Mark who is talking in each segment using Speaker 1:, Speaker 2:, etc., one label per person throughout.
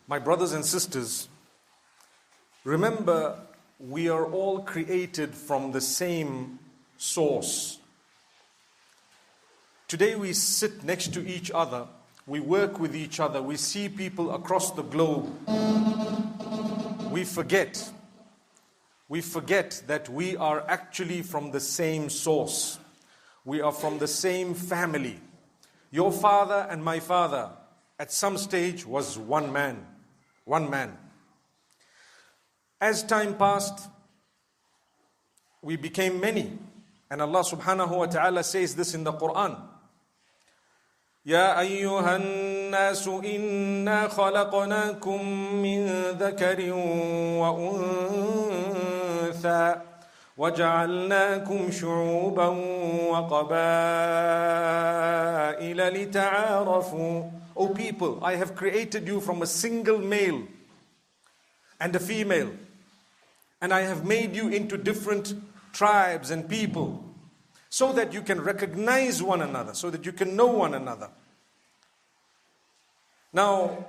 Speaker 1: My brothers and sisters, remember we are all created from the same source. Today we sit next to each other, we work with each other, we see people across the globe. We forget that we are actually from the same source. We are from the same family. Your father and my father at some stage was one man. As time passed, we became many. And Allah subhanahu wa ta'ala says this in the Quran. يا أيها الناس إنا خلقناكم من ذكر وأنثى وجعلناكم شعوبا وقبائل لتعارفوا. O people, I have created you from a single male and a female, and I have made you into different tribes and people, so that you can recognize one another, so that you can know one another. Now,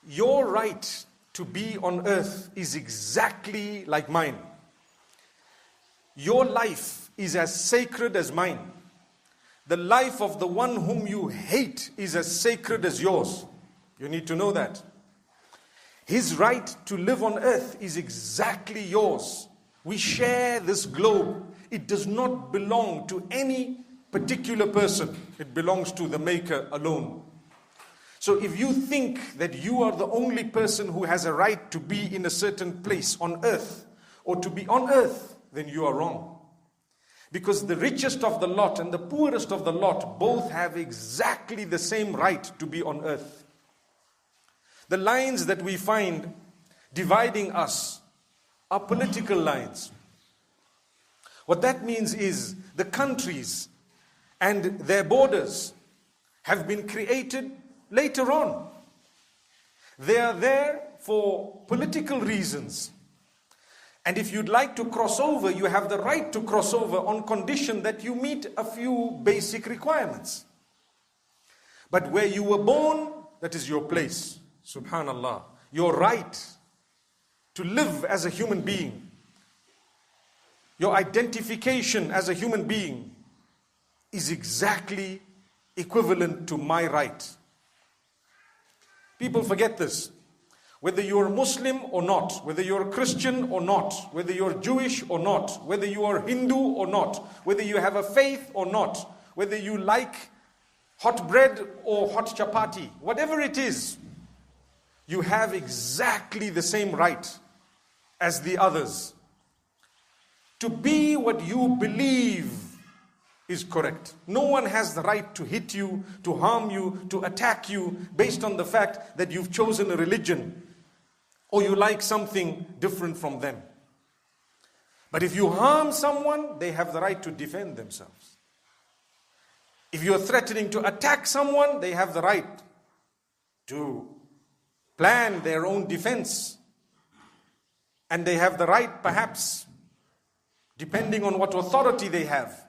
Speaker 1: your right to be on earth is exactly like mine. Your life is as sacred as mine. The life of the one whom you hate is as sacred as yours. You need to know that. His right to live on earth is exactly yours. We share this globe. It does not belong to any particular person. It belongs to the Maker alone. So if you think that you are the only person who has a right to be in a certain place on earth, or to be on earth, then you are wrong. Because the richest of the lot and the poorest of the lot both have exactly the same right to be on earth. The lines that we find dividing us are political lines. What that means is the countries and their borders have been created later on. They are there for political reasons. And if you'd like to cross over, you have the right to cross over on condition that you meet a few basic requirements. But where you were born, that is your place. Subhanallah. Your right to live as a human being, your identification as a human being is exactly equivalent to my right. People forget this. Whether you're a Muslim or not, whether you're a Christian or not, whether you're Jewish or not, whether you are Hindu or not, whether you have a faith or not, whether you like hot bread or hot chapati, whatever it is, you have exactly the same right as the others. To be what you believe is correct. No one has the right to hit you, to harm you, to attack you based on the fact that you've chosen a religion or you like something different from them. But if you harm someone, they have the right to defend themselves. If you're threatening to attack someone, they have the right to plan their own defense. And they have the right, perhaps, depending on what authority they have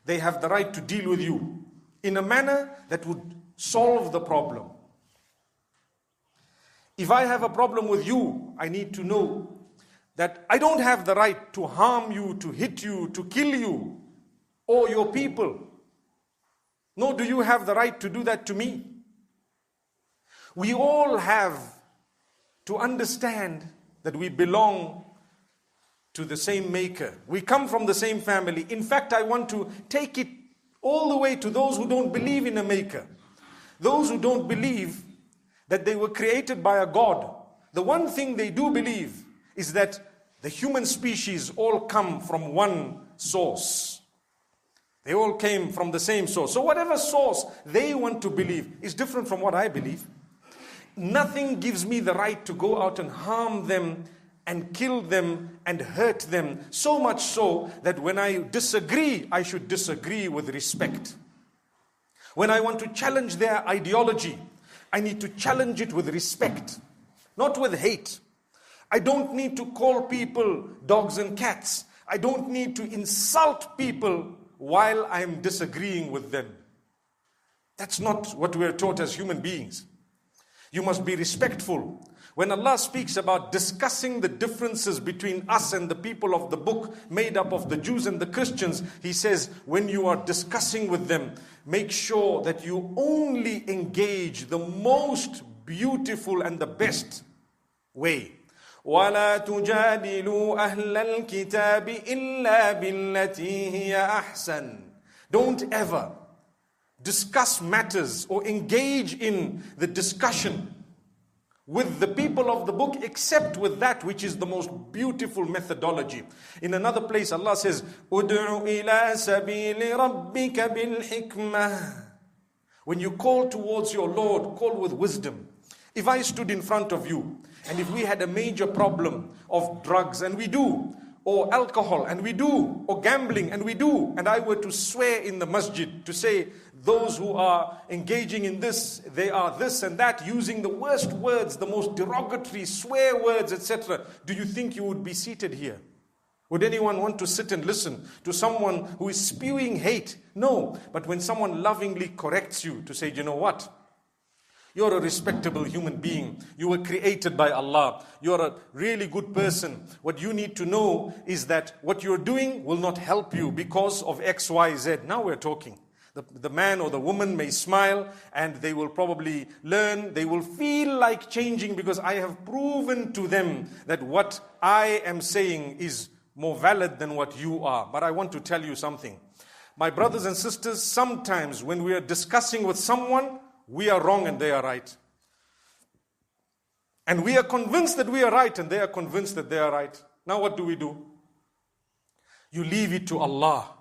Speaker 1: the right to deal with you in a manner that would solve the problem. If I have a problem with you, I need to know that I don't have the right to harm you, to hit you, to kill you, or your people. Nor do you have the right to do that to me. We all have to understand that we belong to the same Maker. We come from the same family. In fact, I want to take it all the way to those who don't believe in a Maker. Those who don't believe that they were created by a God. The one thing they do believe is that the human species all come from one source. They all came from the same source. So whatever source they want to believe is different from what I believe. Nothing gives me the right to go out and harm them and kill them and hurt them, so much so that when I disagree, I should disagree with respect. When I want to challenge their ideology, I need to challenge it with respect, not with hate. I don't need to call people dogs and cats. I don't need to insult people while I'm disagreeing with them. That's not what we're taught as human beings. You must be respectful. When Allah speaks about discussing the differences between us and the people of the book made up of the Jews and the Christians, He says, when you are discussing with them, make sure that you only engage the most beautiful and the best way. وَلَا تُجَادِلُوا أَهْلَ الْكِتَابِ إِلَّا بِالَّتِي هِيَ أَحْسَنُ. Don't ever discuss matters or engage in the discussion with the people of the book except with that which is the most beautiful methodology. In another place Allah says, "Ud'u ila sabili rabbika bil hikmah." When you call towards your Lord, call with wisdom. If I stood in front of you and if we had a major problem of drugs, and we do, or alcohol, and we do, or gambling, and we do, and I were to swear in the masjid to say, those who are engaging in this, they are this and that, using the worst words, the most derogatory swear words, etc. Do you think you would be seated here? Would anyone want to sit and listen to someone who is spewing hate? No. But when someone lovingly corrects you to say, you know what? You're a respectable human being. You were created by Allah. You're a really good person. What you need to know is that what you're doing will not help you because of X, Y, Z. Now we're talking. The man or the woman may smile and they will probably learn. They will feel like changing because I have proven to them that what I am saying is more valid than what you are. But I want to tell you something. My brothers and sisters, sometimes when we are discussing with someone, we are wrong and they are right. And we are convinced that we are right and they are convinced that they are right. Now what do? You leave it to Allah.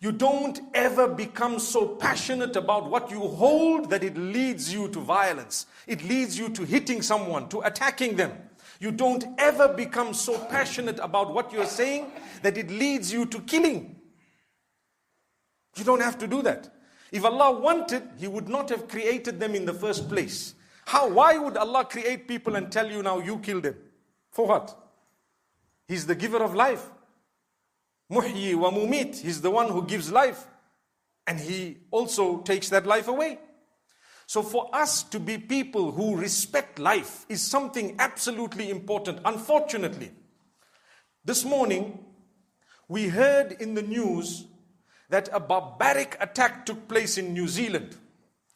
Speaker 1: You don't ever become so passionate about what you hold that it leads you to violence. It leads you to hitting someone, to attacking them. You don't ever become so passionate about what you're saying that it leads you to killing. You don't have to do that. If Allah wanted, He would not have created them in the first place. Why would Allah create people and tell you now you kill them? For what? He's the giver of life. Muhyi wa mumit. He's the one who gives life. And He also takes that life away. So for us to be people who respect life is something absolutely important. Unfortunately, this morning we heard in the news that a barbaric attack took place in New Zealand.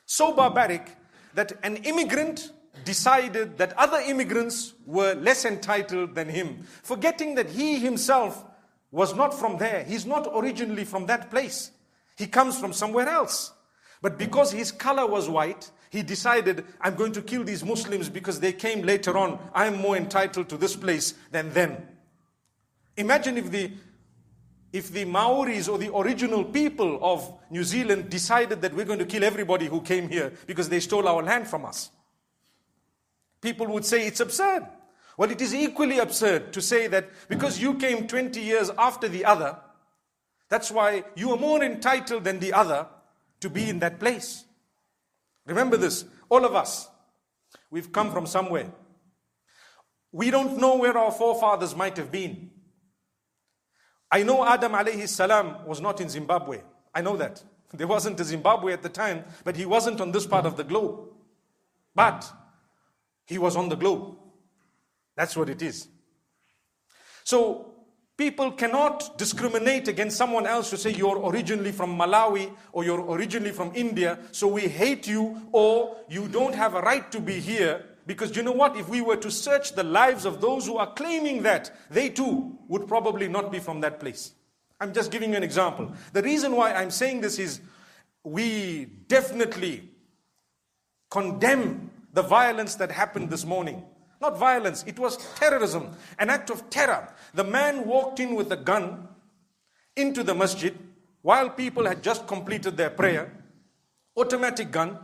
Speaker 1: So barbaric that an immigrant decided that other immigrants were less entitled than him, forgetting that he himself was not from there. He's not originally from that place. He comes from somewhere else. But because his color was white, he decided, I'm going to kill these Muslims because they came later on. I'm more entitled to this place than them. Imagine if the Maoris or the original people of New Zealand decided that we're going to kill everybody who came here because they stole our land from us. People would say it's absurd. Well, it is equally absurd to say that because you came 20 years after the other, that's why you are more entitled than the other to be in that place. Remember this, all of us, we've come from somewhere. We don't know where our forefathers might have been. I know Adam alayhi salam was not in Zimbabwe. I know that. There wasn't a Zimbabwe at the time, but he wasn't on this part of the globe. But he was on the globe. That's what it is. So people cannot discriminate against someone else to say you're originally from Malawi or you're originally from India, so we hate you or you don't have a right to be here. Because you know what? If we were to search the lives of those who are claiming that, they too would probably not be from that place. I'm just giving you an example. The reason why I'm saying this is we definitely condemn the violence that happened this morning. Not violence, it was terrorism, an act of terror. The man walked in with a gun into the masjid while people had just completed their prayer, automatic gun,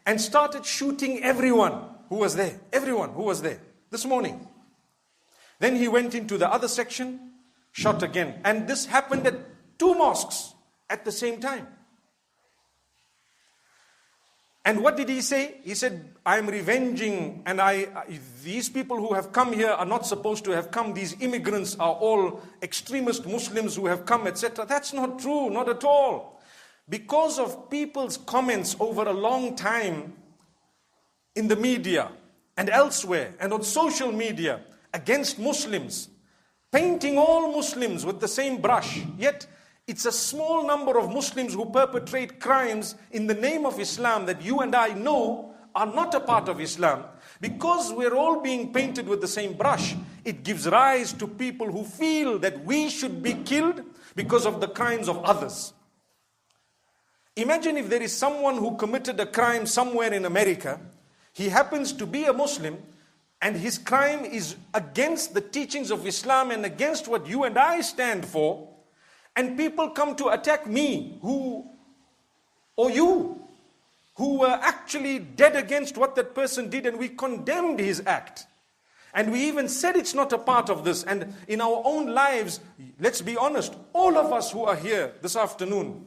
Speaker 1: and started shooting everyone who was there. Everyone who was there this morning. Then he went into the other section, shot again. And this happened at 2 mosques at the same time. And what did he say? He said, I'm revenging, and these people who have come here are not supposed to have come. These immigrants are all extremist Muslims who have come, etc. That's not true, not at all. Because of people's comments over a long time in the media, and elsewhere and on social media against Muslims, painting all Muslims with the same brush. Yet it's a small number of Muslims who perpetrate crimes in the name of Islam that you and I know are not a part of Islam. Because we're all being painted with the same brush, it gives rise to people who feel that we should be killed because of the crimes of others. Imagine if there is someone who committed a crime somewhere in America. He happens to be a Muslim, and his crime is against the teachings of Islam and against what you and I stand for, and people come to attack me, or you, who were actually dead against what that person did, and we condemned his act. And we even said it's not a part of this. And in our own lives, let's be honest, all of us who are here this afternoon,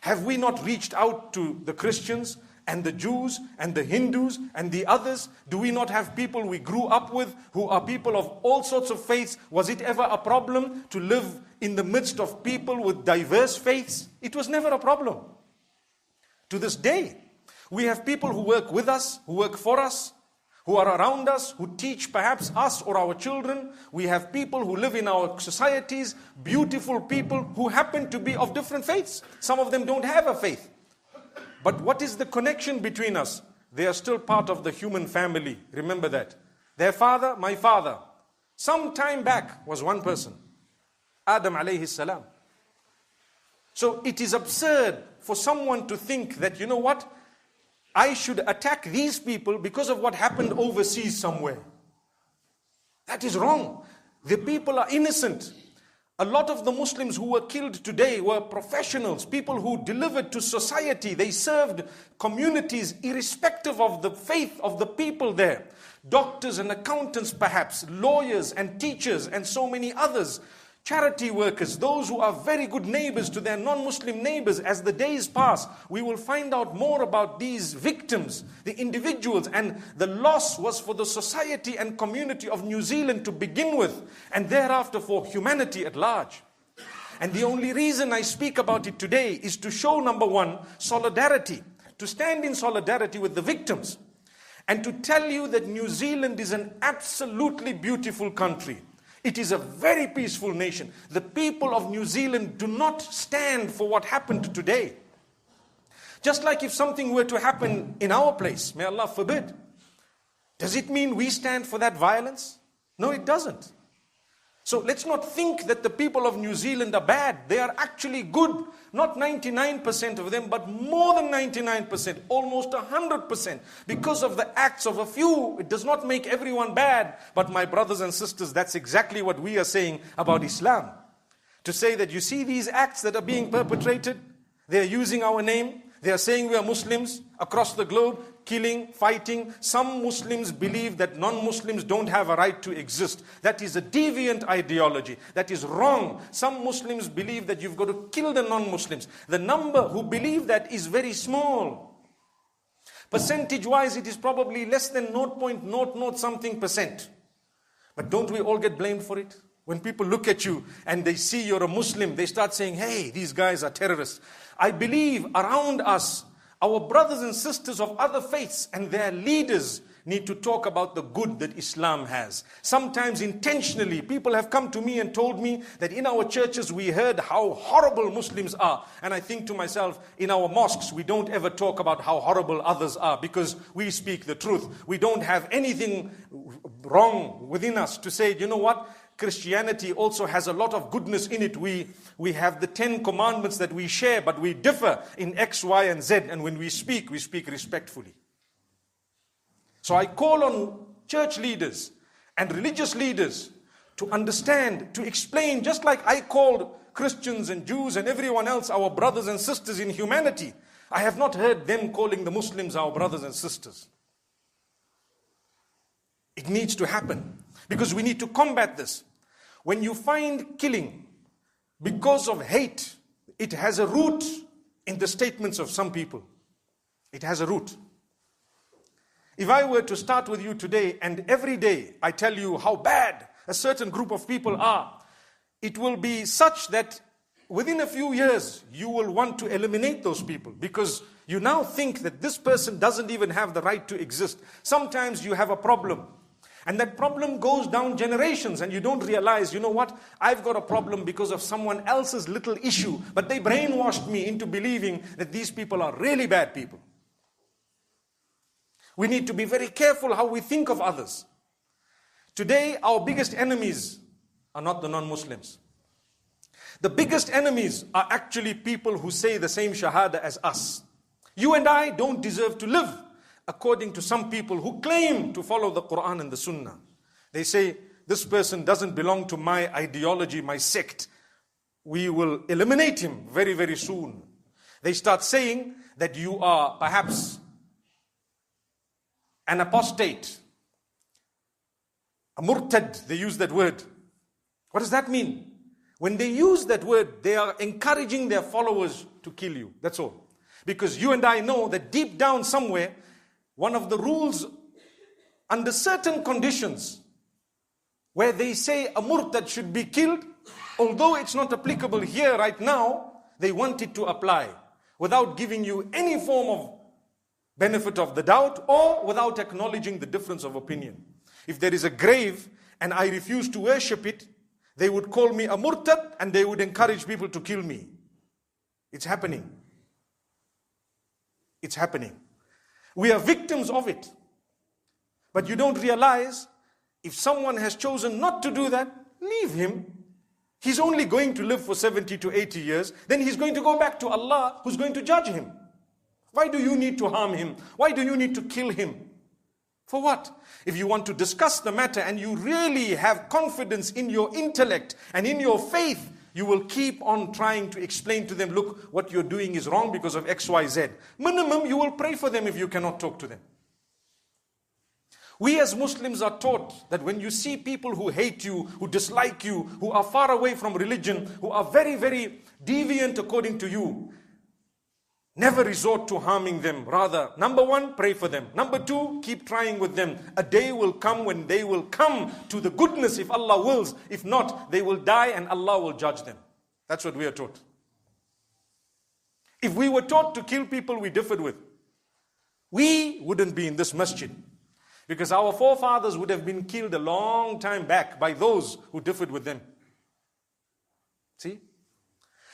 Speaker 1: have we not reached out to the Christians and the Jews and the Hindus and the others? Do we not have people we grew up with who are people of all sorts of faiths? Was it ever a problem to live in the midst of people with diverse faiths? It was never a problem. To this day, we have people who work with us, who work for us, who are around us, who teach perhaps us or our children. We have people who live in our societies, beautiful people who happen to be of different faiths. Some of them don't have a faith. But what is the connection between us? They are still part of the human family. Remember that. Their father, my father, some time back was one person. Adam alayhi salam. So it is absurd for someone to think that, you know what? I should attack these people because of what happened overseas somewhere. That is wrong. The people are innocent. A lot of the Muslims who were killed today were professionals, people who delivered to society. They served communities irrespective of the faith of the people there. Doctors and accountants perhaps, lawyers and teachers and so many others. Charity workers, those who are very good neighbors to their non-Muslim neighbors. As the days pass, we will find out more about these victims, the individuals, and the loss was for the society and community of New Zealand to begin with, and thereafter for humanity at large. And the only reason I speak about it today is to show, number one, solidarity, to stand in solidarity with the victims, and to tell you that New Zealand is an absolutely beautiful country. It is a very peaceful nation. The people of New Zealand do not stand for what happened today. Just like if something were to happen in our place, may Allah forbid, does it mean we stand for that violence? No, it doesn't. So let's not think that the people of New Zealand are bad. They are actually good. Not 99% of them, but more than 99%, almost 100%. Because of the acts of a few, it does not make everyone bad. But my brothers and sisters, that's exactly what we are saying about Islam. To say that you see these acts that are being perpetrated, they are using our name, they are saying we are Muslims across the globe, killing, fighting. Some Muslims believe that non-Muslims don't have a right to exist. That is a deviant ideology. That is wrong. Some Muslims believe that you've got to kill the non-Muslims. The number who believe that is very small. Percentage-wise, it is probably less than 0.00 something percent. But don't we all get blamed for it? When people look at you and they see you're a Muslim, they start saying, hey, these guys are terrorists. I believe around us, our brothers and sisters of other faiths and their leaders need to talk about the good that Islam has. Sometimes intentionally, people have come to me and told me that in our churches we heard how horrible Muslims are. And I think to myself, in our mosques, we don't ever talk about how horrible others are because we speak the truth. We don't have anything wrong within us to say, you know what? Christianity also has a lot of goodness in it. We have the 10 commandments that we share, but we differ in X, Y, and Z. And when we speak respectfully. So I call on church leaders and religious leaders to understand, to explain, just like I called Christians and Jews and everyone else our brothers and sisters in humanity. I have not heard them calling the Muslims our brothers and sisters. It needs to happen. Because we need to combat this. When you find killing because of hate, it has a root in the statements of some people. It has a root. If I were to start with you today and every day I tell you how bad a certain group of people are, it will be such that within a few years, you will want to eliminate those people because you now think that this person doesn't even have the right to exist. Sometimes you have a problem, and that problem goes down generations, and you don't realize, you know what, I've got a problem because of someone else's little issue, but they brainwashed me into believing that these people are really bad people. We need to be very careful how we think of others. Today, our biggest enemies are not the non-Muslims. The biggest enemies are actually people who say the same shahada as us. You and I don't deserve to live according to some people who claim to follow the Quran and the Sunnah. They say, this person doesn't belong to my ideology, my sect. We will eliminate him very, very soon. They start saying that you are perhaps an apostate, a murtad. They use that word. What does that mean? When they use that word, they are encouraging their followers to kill you. That's all. Because you and I know that deep down somewhere, one of the rules under certain conditions where they say a murtad should be killed, although it's not applicable here right now, they want it to apply without giving you any form of benefit of the doubt or without acknowledging the difference of opinion. If there is a grave and I refuse to worship it, they would call me a murtad and they would encourage people to kill me. It's happening. It's happening. We are victims of it. But you don't realize, if someone has chosen not to do that, leave him. He's only going to live for 70 to 80 years. Then he's going to go back to Allah, who's going to judge him. Why do you need to harm him? Why do you need to kill him? For what? If you want to discuss the matter and you really have confidence in your intellect and in your faith, you will keep on trying to explain to them, look, what you're doing is wrong because of X, Y, Z. Minimum, you will pray for them if you cannot talk to them. We as Muslims are taught that when you see people who hate you, who dislike you, who are far away from religion, who are very, very deviant according to you, never resort to harming them. Rather, number one, pray for them. Number two, keep trying with them. A day will come when they will come to the goodness if Allah wills. If not, they will die and Allah will judge them. That's what we are taught. If we were taught to kill people we differed with, we wouldn't be in this masjid. Because our forefathers would have been killed a long time back by those who differed with them. See?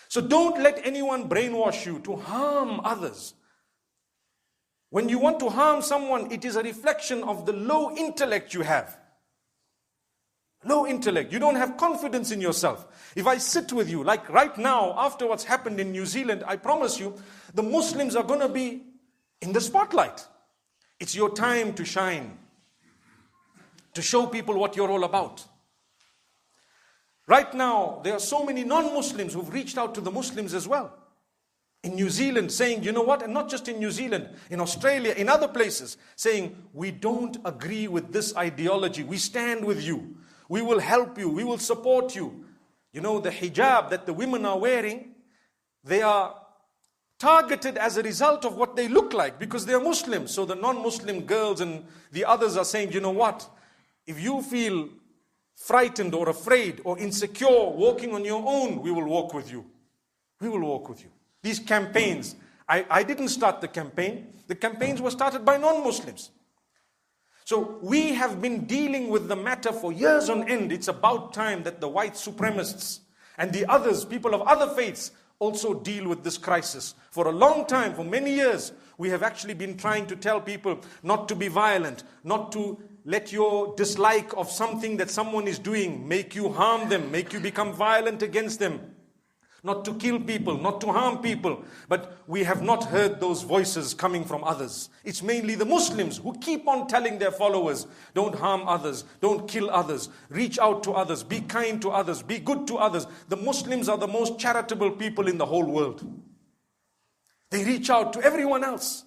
Speaker 1: So don't let anyone brainwash you to harm others. When you want to harm someone, it is a reflection of the low intellect you have. Low intellect. You don't have confidence in yourself. If I sit with you, like right now, after what's happened in New Zealand, I promise you, the Muslims are going to be in the spotlight. It's your time to shine, to show people what you're all about. Right now, there are so many non-Muslims who've reached out to the Muslims as well. In New Zealand, saying, you know what, and not just in New Zealand, in Australia, in other places, saying, we don't agree with this ideology. We stand with you. We will help you. We will support you. You know, the hijab that the women are wearing, they are targeted as a result of what they look like because they are Muslims. So the non-Muslim girls and the others are saying, you know what, if you feel frightened or afraid or insecure walking on your own, we will walk with you. We will walk with you. These campaigns, I didn't start the campaign. The campaigns were started by non-Muslims. So we have been dealing with the matter for years on end. It's about time that the white supremacists and the others, people of other faiths, also deal with this crisis. For a long time, for many years, we have actually been trying to tell people not to be violent, not to let your dislike of something that someone is doing make you harm them, make you become violent against them. Not to kill people, not to harm people. But we have not heard those voices coming from others. It's mainly the Muslims who keep on telling their followers, don't harm others, don't kill others, reach out to others, be kind to others, be good to others. The Muslims are the most charitable people in the whole world. They reach out to everyone else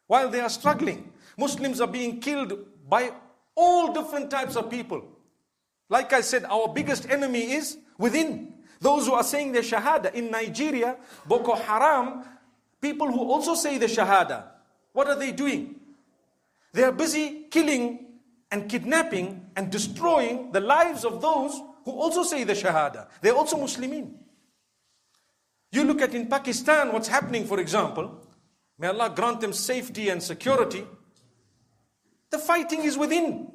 Speaker 1: while they are struggling. Muslims are being killed by all different types of people. Like I said, our biggest enemy is within. Those who are saying their shahada. In Nigeria, Boko Haram, people who also say the shahada, what are they doing? They are busy killing and kidnapping and destroying the lives of those who also say the shahada. They're also Muslimin. You look at in Pakistan what's happening, for example. May Allah grant them safety and security. The fighting is within.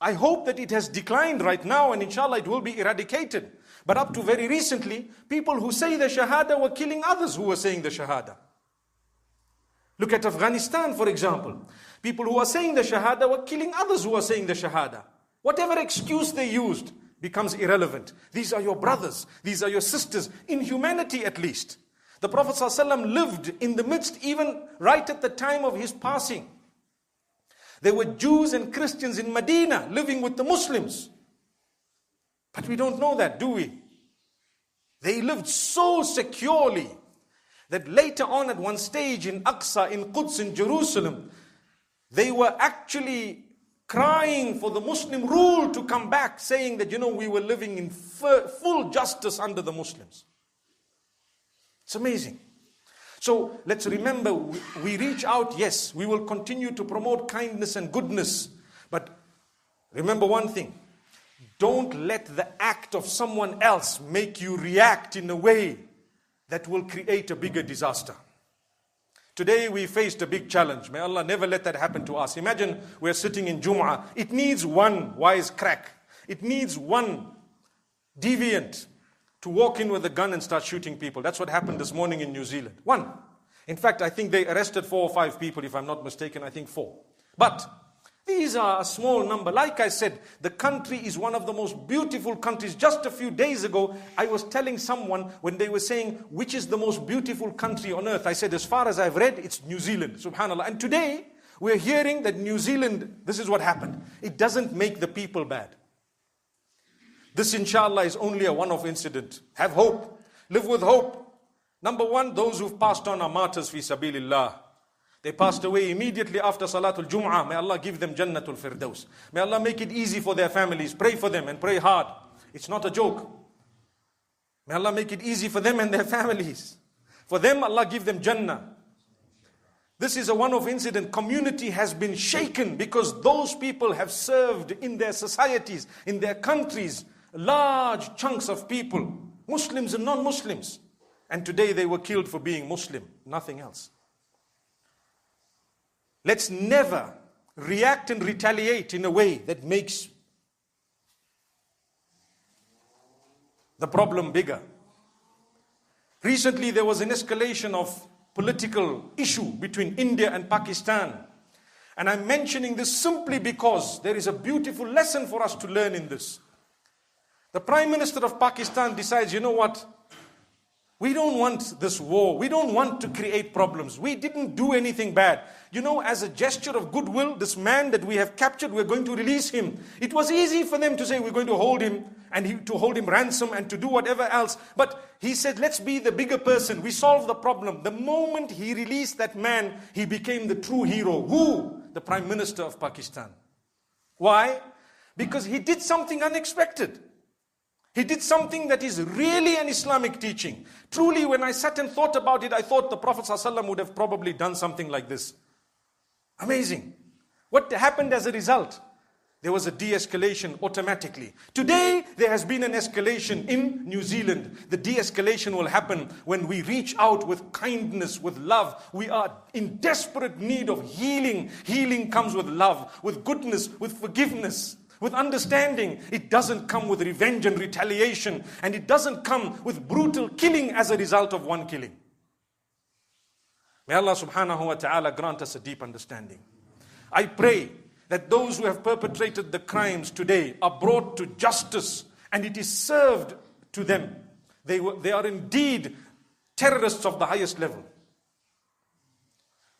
Speaker 1: I hope that it has declined right now, and inshallah it will be eradicated. But up to very recently, people who say the Shahada were killing others who were saying the Shahada. Look at Afghanistan, for example. People who are saying the Shahada were killing others who are saying the Shahada. Whatever excuse they used becomes irrelevant. These are your brothers. These are your sisters. In humanity at least. The Prophet ﷺ lived in the midst, even right at the time of his passing. There were Jews and Christians in Medina living with the Muslims. But we don't know that, do we? They lived so securely that later on at one stage in Aqsa, in Quds, in Jerusalem, they were actually crying for the Muslim rule to come back, saying that, we were living in full justice under the Muslims. It's amazing. So let's remember, we reach out, yes, we will continue to promote kindness and goodness. But remember one thing, don't let the act of someone else make you react in a way that will create a bigger disaster. Today we faced a big challenge. May Allah never let that happen to us. Imagine we're sitting in Jum'ah. It needs one wise crack. It needs one deviant to walk in with a gun and start shooting people. That's what happened this morning in New Zealand. One. In fact, I think they arrested 4 or 5 people, if I'm not mistaken. I think 4. But these are a small number. Like I said, the country is one of the most beautiful countries. Just a few days ago, I was telling someone when they were saying, which is the most beautiful country on earth? I said, as far as I've read, it's New Zealand. Subhanallah. And today, we're hearing that New Zealand, this is what happened. It doesn't make the people bad. This, inshallah, is only a one-off incident. Have hope. Live with hope. Number one, those who've passed on are martyrs fi sabilillah. They passed away immediately after Salatul Jum'ah. May Allah give them Jannatul Firdaus. May Allah make it easy for their families. Pray for them and pray hard. It's not a joke. May Allah make it easy for them and their families. For them, Allah give them Jannah. This is a one-off incident. Community has been shaken because those people have served in their societies, in their countries, large chunks of people, Muslims and non-Muslims. And today they were killed for being Muslim, nothing else. Let's never react and retaliate in a way that makes the problem bigger. Recently there was an escalation of political issue between India and Pakistan. And I'm mentioning this simply because there is a beautiful lesson for us to learn in this. The Prime Minister of Pakistan decides, you know what? We don't want this war. We don't want to create problems. We didn't do anything bad. As a gesture of goodwill, this man that we have captured, we're going to release him. It was easy for them to say, we're going to hold him, and to hold him ransom and to do whatever else. But he said, let's be the bigger person. We solve the problem. The moment he released that man, he became the true hero. Who? The Prime Minister of Pakistan. Why? Because he did something unexpected. He did something that is really an Islamic teaching. Truly, when I sat and thought about it, I thought the Prophet ﷺ would have probably done something like this. Amazing. What happened as a result? There was a de-escalation automatically. Today, there has been an escalation in New Zealand. The de-escalation will happen when we reach out with kindness, with love. We are in desperate need of healing. Healing comes with love, with goodness, with forgiveness, with understanding. It doesn't come with revenge and retaliation. And it doesn't come with brutal killing as a result of one killing. May Allah subhanahu wa ta'ala grant us a deep understanding. I pray that those who have perpetrated the crimes today are brought to justice and it is served to them. They are indeed terrorists of the highest level.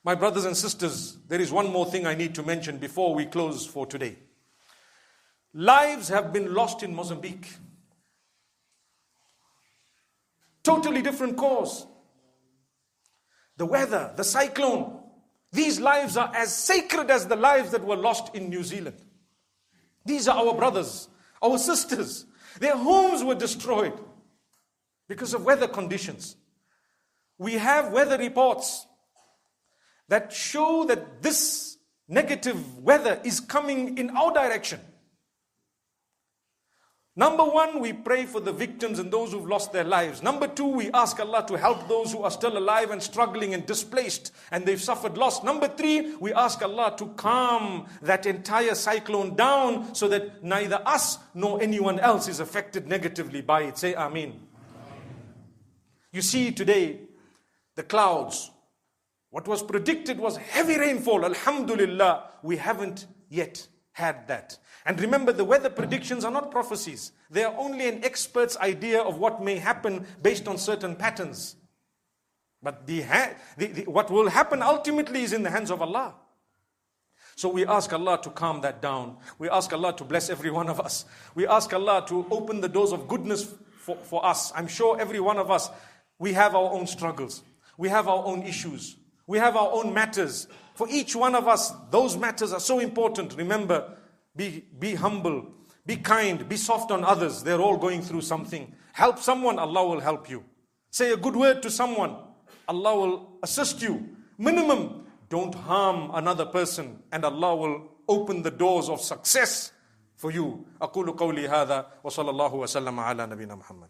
Speaker 1: My brothers and sisters, there is one more thing I need to mention before we close for today. Lives have been lost in Mozambique. Totally different cause. The weather, the cyclone. These lives are as sacred as the lives that were lost in New Zealand. These are our brothers, our sisters. Their homes were destroyed because of weather conditions. We have weather reports that show that this negative weather is coming in our direction. Number one, we pray for the victims and those who've lost their lives. Number two, we ask Allah to help those who are still alive and struggling and displaced and they've suffered loss. Number three, we ask Allah to calm that entire cyclone down so that neither us nor anyone else is affected negatively by it. Say Ameen. You see today, the clouds, what was predicted was heavy rainfall. Alhamdulillah, we haven't yet had that. And remember, the weather predictions are not prophecies. They are only an expert's idea of what may happen based on certain patterns. But what will happen ultimately is in the hands of Allah. So we ask Allah to calm that down. We ask Allah to bless every one of us. We ask Allah to open the doors of goodness for us. I'm sure every one of us, we have our own struggles. We have our own issues. We have our own matters. For each one of us, those matters are so important. Remember, be humble, be kind, be soft on others. They're all going through something. Help someone, Allah will help you. Say a good word to someone, Allah will assist you. Minimum, don't harm another person, and Allah will open the doors of success for you. أقول قولي هذا وصلى الله وسلم على نبينا محمد.